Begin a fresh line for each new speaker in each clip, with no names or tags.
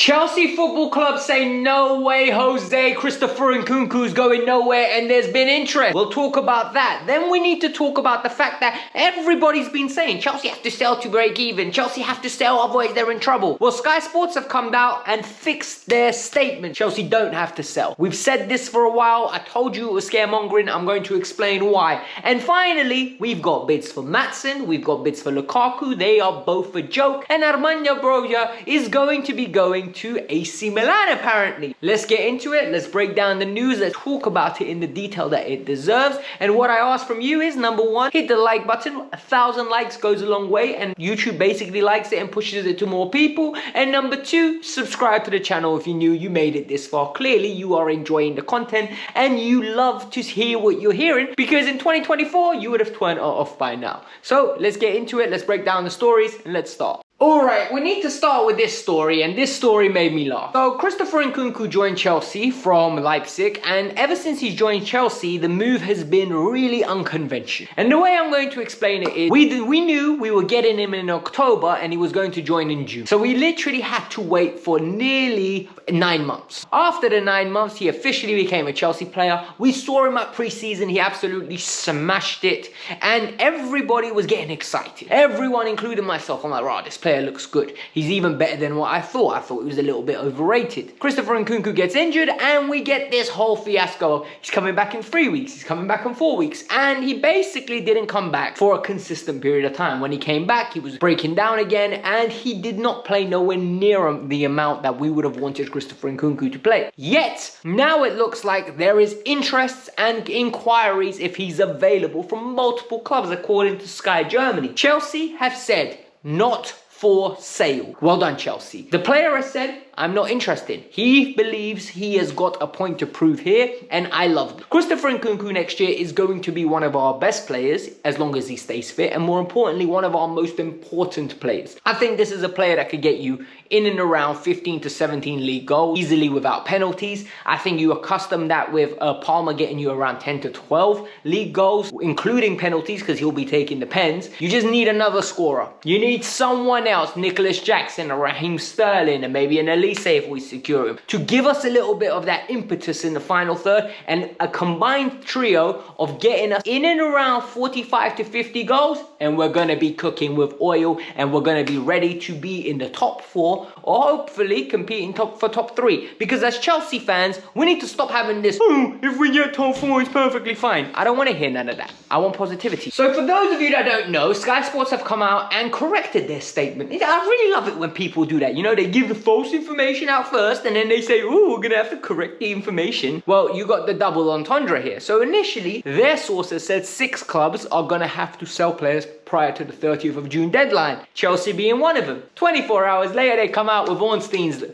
Chelsea Football Club say no way Jose Christopher Nkunku's going nowhere and there's been interest. We'll talk about that. Then we need to talk about the fact that everybody's been saying Chelsea have to sell to break even. Chelsea have to sell, otherwise they're in trouble. Well, Sky Sports have come out and fixed their statement. Chelsea don't have to sell. We've said this for a while. I told you it was scaremongering. I'm going to explain why. And finally, we've got bids for Maatsen. We've got bids for Lukaku. They are both a joke. And Armando Broja is going to be going to AC Milan apparently. Let's get into it. Let's break down the news. Let's talk about it in the detail that it deserves. And what I ask from you is, number one, hit the like button. 1,000 likes goes a long way and YouTube basically likes it and pushes it to more people. And number two, subscribe to the channel if you knew you made it this far. Clearly you are enjoying the content and you love to hear what you're hearing, because in 2024 you would have turned it off by now. So let's get into it. Let's break down the stories and let's start. Alright, we need to start with this story, and this story made me laugh. So, Christopher Nkunku joined Chelsea from Leipzig, and ever since he's joined Chelsea, the move has been really unconventional. And the way I'm going to explain it is, we knew we were getting him in October, and he was going to join in June. So we literally had to wait for nearly 9 months. After the 9 months, he officially became a Chelsea player. We saw him at pre-season, he absolutely smashed it, and everybody was getting excited. Everyone, including myself, I'm like, right, this player looks good. He's even better than what I thought. I thought he was a little bit overrated. Christopher Nkunku gets injured and we get this whole fiasco. He's coming back in 3 weeks. He's coming back in 4 weeks. And he basically didn't come back for a consistent period of time. When he came back, he was breaking down again and he did not play nowhere near the amount that we would have wanted Christopher Nkunku to play. Yet, now it looks like there is interest and inquiries if he's available from multiple clubs, according to Sky Germany. Chelsea have said, not for sale. Well done, Chelsea. The player has said, I'm not interested. He believes he has got a point to prove here, and I love it. Christopher Nkunku next year is going to be one of our best players, as long as he stays fit, and more importantly, one of our most important players. I think this is a player that could get you in and around 15 to 17 league goals, easily without penalties. I think you accustom that with Palmer getting you around 10 to 12 league goals, including penalties, because he'll be taking the pens. You just need another scorer. You need someone else, Nicholas Jackson or Raheem Sterling, and maybe an Elise if we secure him, to give us a little bit of that impetus in the final third, and a combined trio of getting us in and around 45 to 50 goals, and we're going to be cooking with oil, and we're going to be ready to be in the top 4 or hopefully competing for top 3. Because as Chelsea fans, we need to stop having this, oh, if we get top 4 it's perfectly fine. I don't want to hear none of that. I want positivity. So for those of you that don't know, Sky Sports have come out and corrected their statement. I really love it when people do that. You know, they give the false information out first and then they say, oh, we're gonna have to correct the information. Well, you got the double entendre here. So initially, their sources said 6 clubs are gonna have to sell players prior to the 30th of June deadline, Chelsea being one of them. 24 hours later, they come out with Ornstein's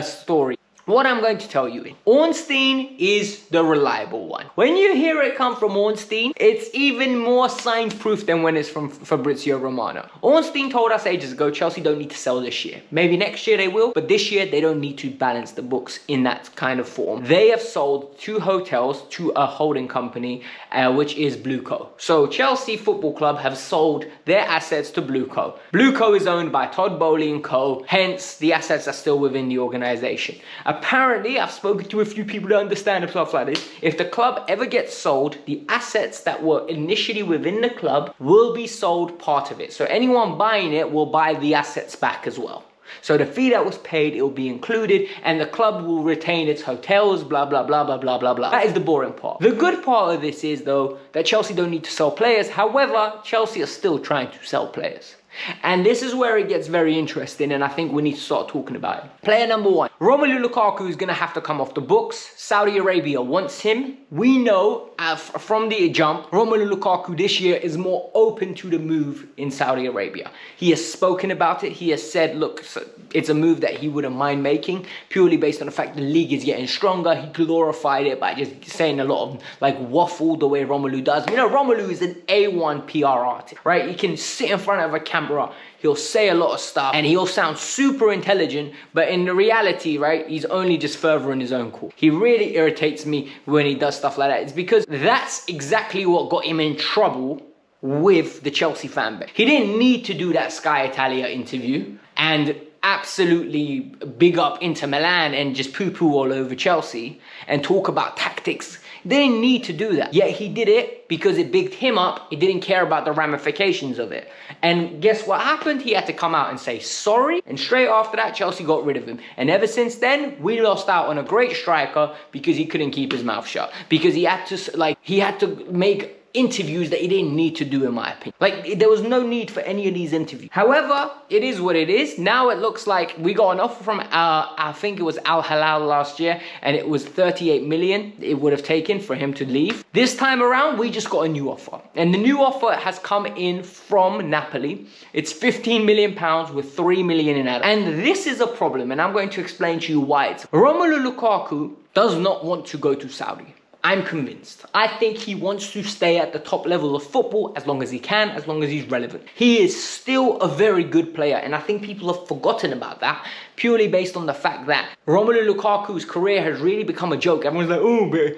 story. What I'm going to tell you, Ornstein is the reliable one. When you hear it come from Ornstein, it's even more signed proof than when it's from Fabrizio Romano. Ornstein told us ages ago, Chelsea don't need to sell this year. Maybe next year they will, but this year they don't need to balance the books in that kind of form. They have sold 2 hotels to a holding company, which is Blueco. So Chelsea Football Club have sold their assets to Blueco. Blueco is owned by Todd Bowley & Co. Hence, the assets are still within the organization. Apparently, I've spoken to a few people that understand stuff like this. If the club ever gets sold, the assets that were initially within the club will be sold part of it. So anyone buying it will buy the assets back as well. So the fee that was paid, it will be included, and the club will retain its hotels, blah, blah, blah, blah, blah, blah, blah. That is the boring part. The good part of this is, though, that Chelsea don't need to sell players. However, Chelsea are still trying to sell players. And this is where it gets very interesting, and I think we need to start talking about it. Player number 1, Romelu Lukaku is going to have to come off the books. Saudi Arabia wants him. We know from the jump, Romelu Lukaku this year is more open to the move in Saudi Arabia. He has spoken about it. He has said, look, it's a move that he wouldn't mind making, purely based on the fact the league is getting stronger. He glorified it by just saying a lot of like waffle the way Romelu does. You know, Romelu is an A1 PR artist, right? He can sit in front of a camera, he'll say a lot of stuff and he'll sound super intelligent, but in the reality, right, he's only just furthering his own cause. He really irritates me when he does stuff like that. It's because that's exactly what got him in trouble with the Chelsea fan base. He didn't need to do that Sky Italia interview, and absolutely big up Inter Milan and just poo-poo all over Chelsea and talk about tactics. They didn't need to do that. Yet he did it because it bigged him up. He didn't care about the ramifications of it. And guess what happened? He had to come out and say sorry. And straight after that, Chelsea got rid of him. And ever since then, we lost out on a great striker because he couldn't keep his mouth shut. Because he had to make interviews that he didn't need to do, in my opinion. Like, there was no need for any of these interviews. However, it is what it is. Now it looks like we got an offer from I think it was Al Hilal last year, and it was 38 million it would have taken for him to leave. This time around, we just got a new offer. And the new offer has come in from Napoli. It's 15 million pounds with 3 million in add. And this is a problem, and I'm going to explain to you why. Romelu Lukaku does not want to go to Saudi. I'm convinced. I think he wants to stay at the top level of football as long as he can, as long as he's relevant. He is still a very good player, and I think people have forgotten about that purely based on the fact that Romelu Lukaku's career has really become a joke. Everyone's like, oh, but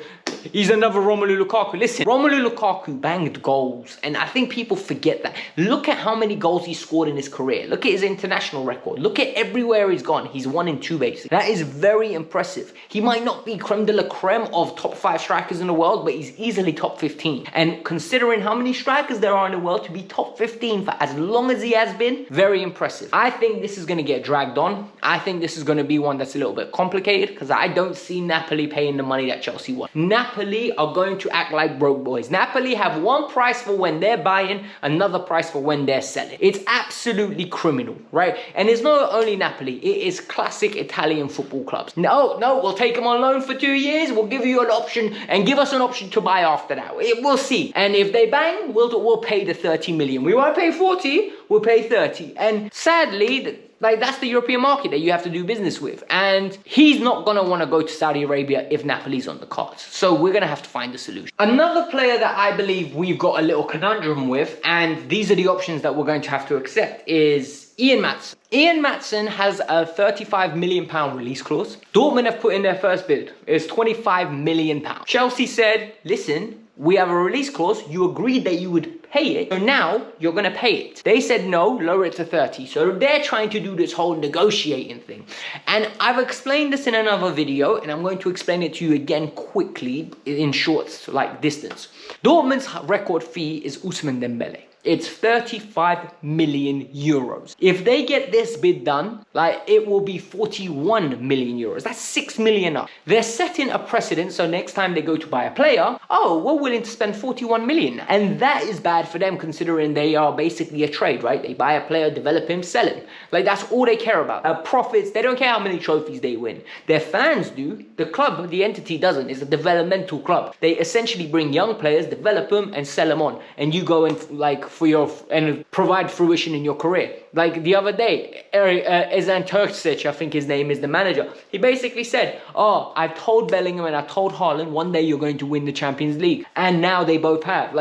he's another Romelu Lukaku. Listen, Romelu Lukaku banged goals, and I think people forget that. Look at how many goals he scored in his career. Look at his international record. Look at everywhere he's gone. He's 1 in 2 basically. That is very impressive. He might not be creme de la creme of top 5 strikers in the world, but he's easily top 15. And considering how many strikers there are in the world, to be top 15 for as long as he has been, very impressive. I think this is going to get dragged on. I think this is going to be one that's a little bit complicated because I don't see Napoli paying the money that Chelsea want. Napoli are going to act like broke boys. Napoli have one price for when they're buying, another price for when they're selling. It's absolutely criminal, right? And it's not only Napoli, it is classic Italian football clubs. No, we'll take them on loan for 2 years. We'll give you an option and give us an option to buy after that. We'll see. And if they bang, we'll pay the 30 million. We won't pay 40, we'll pay 30. And sadly, that's the European market that you have to do business with. And he's not going to want to go to Saudi Arabia if Napoli's on the cards. So we're going to have to find a solution. Another player that I believe we've got a little conundrum with, and these are the options that we're going to have to accept, is Ian Maatsen. Ian Maatsen has a 35 million pound release clause. Dortmund have put in their first bid. It's 25 million pounds. Chelsea said, listen, we have a release clause. You agreed that you would pay it, so now you're going to pay it. They said no, lower it to 30. So they're trying to do this whole negotiating thing. And I've explained this in another video, and I'm going to explain it to you again quickly in short distance. Dortmund's record fee is Ousmane Dembele. It's 35 million euros. If they get this bid done, it will be 41 million euros. That's 6 million up. They're setting a precedent, so next time they go to buy a player, oh, we're willing to spend 41 million. And that is bad for them considering they are basically a trade, right? They buy a player, develop him, sell him. That's all they care about. Profits, they don't care how many trophies they win. Their fans do. The club, the entity doesn't. It's a developmental club. They essentially bring young players, develop them, and sell them on. And you go and and provide fruition in your career. The other day, Ezan Turksic, I think his name is, the manager, he basically said, oh, I've told Bellingham and I told Haaland one day you're going to win the Champions League. And now they both have.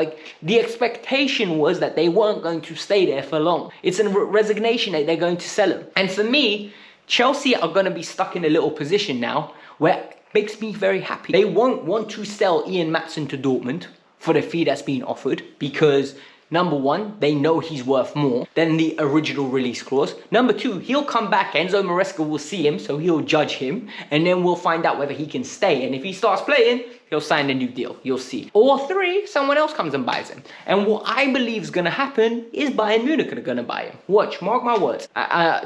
The expectation was that they weren't going to stay there for long. It's a resignation that they're going to sell him. And for me, Chelsea are going to be stuck in a little position now where it makes me very happy. They won't want to sell Ian Maatsen to Dortmund for the fee that's being offered because number one, they know he's worth more than the original release clause. Number two, he'll come back. Enzo Maresca will see him, so he'll judge him. And then we'll find out whether he can stay. And if he starts playing, he'll sign a new deal. You'll see. Or three, someone else comes and buys him. And what I believe is going to happen is Bayern Munich are going to buy him. Watch, mark my words.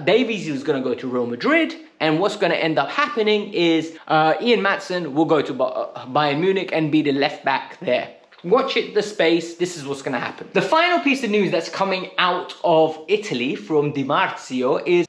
Davies is going to go to Real Madrid. And what's going to end up happening is Ian Maatsen will go to Bayern Munich and be the left back there. Watch it, the space. This is what's going to happen. The final piece of news that's coming out of Italy from Di Marzio is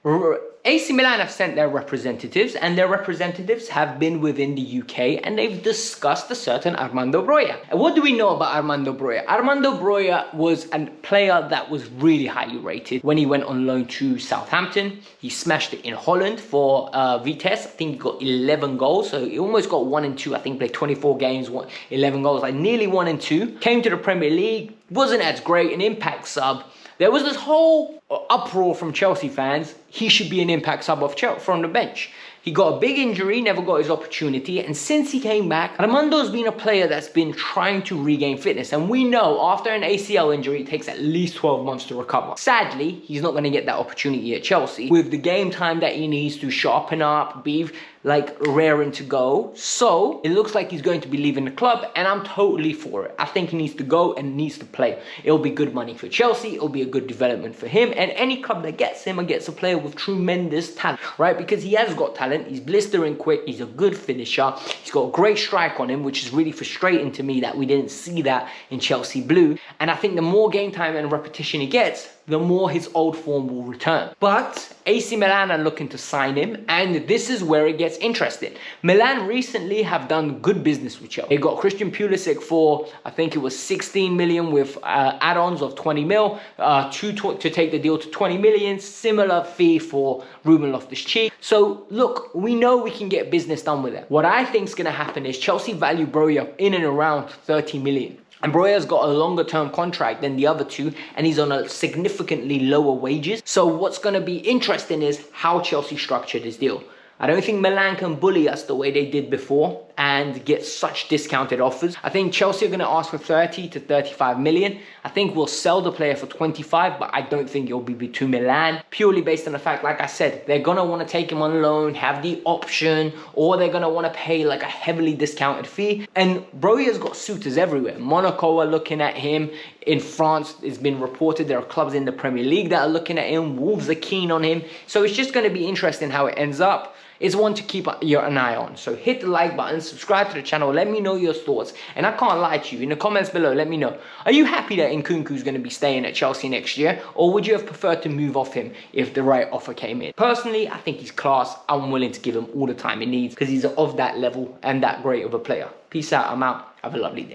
AC Milan have sent their representatives, and their representatives have been within the UK, and they've discussed a certain Armando Broja. And what do we know about Armando Broja? Armando Broja was a player that was really highly rated when he went on loan to Southampton. He smashed it in Holland for Vitesse. I think he got 11 goals, so he almost got 1 and 2. I think played 24 games, 11 goals, nearly 1 and 2. Came to the Premier League, wasn't as great, an impact sub. There was this whole uproar from Chelsea fans. He should be an impact sub from the bench. He got a big injury, never got his opportunity, and since he came back, Armando's been a player that's been trying to regain fitness, and we know after an ACL injury, it takes at least 12 months to recover. Sadly, he's not going to get that opportunity at Chelsea with the game time that he needs to sharpen up, be like raring to go. So it looks like he's going to be leaving the club, and I'm totally for it. I think he needs to go and needs to play. It'll be good money for Chelsea, it'll be a good development for him, and any club that gets him and gets a player with tremendous talent, right? Because he has got talent, he's blistering quick, he's a good finisher, he's got a great strike on him, which is really frustrating to me that we didn't see that in Chelsea Blue. And I think the more game time and repetition he gets, the more his old form will return. But AC Milan are looking to sign him, and this is where it gets interesting. Milan recently have done good business with Chelsea. They got Christian Pulisic for, I think it was 16 million with add-ons of 20 mil, to take the deal to 20 million, similar fee for Ruben Loftus-Cheek. So look, we know we can get business done with it. What I think is going to happen is Chelsea value Broja in and around 30 million. And Broja's got a longer term contract than the other two, and he's on a significantly lower wages. So what's going to be interesting is how Chelsea structured this deal. I don't think Milan can bully us the way they did before and get such discounted offers. I think Chelsea are going to ask for 30 to 35 million. I think we'll sell the player for 25, but I don't think it'll be to Milan, purely based on the fact, like I said, they're going to want to take him on loan, have the option, or they're going to want to pay like a heavily discounted fee. And Broja's got suitors everywhere. Monaco are looking at him. In France, it's been reported there are clubs in the Premier League that are looking at him. Wolves are keen on him. So it's just going to be interesting how it ends up. It's one to keep an eye on. So hit the like button, subscribe to the channel, let me know your thoughts. And I can't lie to you, in the comments below, let me know. Are you happy that Nkunku is going to be staying at Chelsea next year? Or would you have preferred to move off him if the right offer came in? Personally, I think he's class. I'm willing to give him all the time he needs because he's of that level and that great of a player. Peace out, I'm out. Have a lovely day.